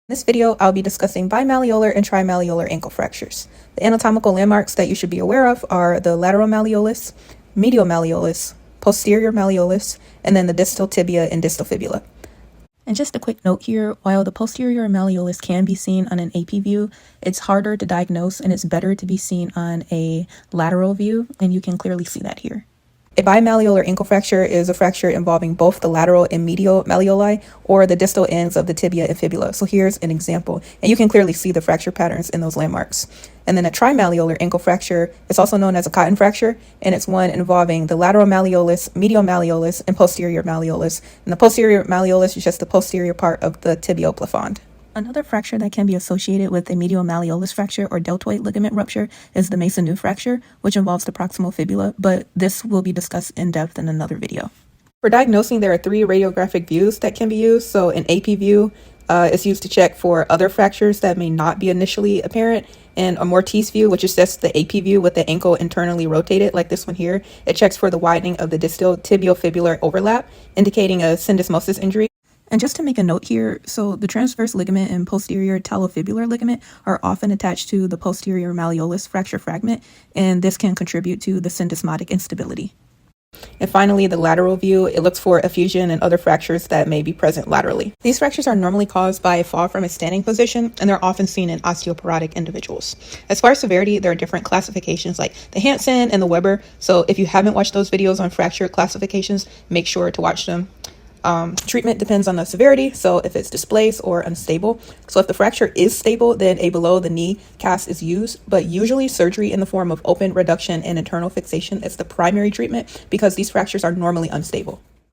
In this video, I'll be discussing bimalleolar and trimalleolar ankle fractures. The anatomical landmarks that you should be aware of are the lateral malleolus, medial malleolus, posterior malleolus, and then the distal tibia and distal fibula. And just a quick note here, while the posterior malleolus can be seen on an AP view, it's harder to diagnose and it's better to be seen on a lateral view, and you can clearly see that here. A bimalleolar ankle fracture is a fracture involving both the lateral and medial malleoli or the distal ends of the tibia and fibula. So here's an example, and you can clearly see the fracture patterns in those landmarks. And then a trimalleolar ankle fracture is also known as a cotton fracture, and it's one involving the lateral malleolus, medial malleolus, and posterior malleolus. And the posterior malleolus is just the posterior part of the tibial plafond. Another fracture that can be associated with a medial malleolus fracture or deltoid ligament rupture is the Maisonneuve fracture, which involves the proximal fibula, but this will be discussed in depth in another video. For diagnosing, there are three radiographic views that can be used. So an AP view is used to check for other fractures that may not be initially apparent, and a Mortise view, which is just the AP view with the ankle internally rotated, like this one here. It checks for the widening of the distal tibiofibular overlap, indicating a syndesmosis injury. And just to make a note here, so the transverse ligament and posterior talofibular ligament are often attached to the posterior malleolus fracture fragment, and this can contribute to the syndesmotic instability. And finally, the lateral view, it looks for effusion and other fractures that may be present laterally. These fractures are normally caused by a fall from a standing position, and they're often seen in osteoporotic individuals. As far as severity, there are different classifications like the Hansen and the Weber. So if you haven't watched those videos on fracture classifications, make sure to watch them. Treatment depends on the severity, so if it's displaced or unstable. So if the fracture is stable, then a below the knee cast is used, but usually surgery in the form of open reduction and internal fixation is the primary treatment because these fractures are normally unstable.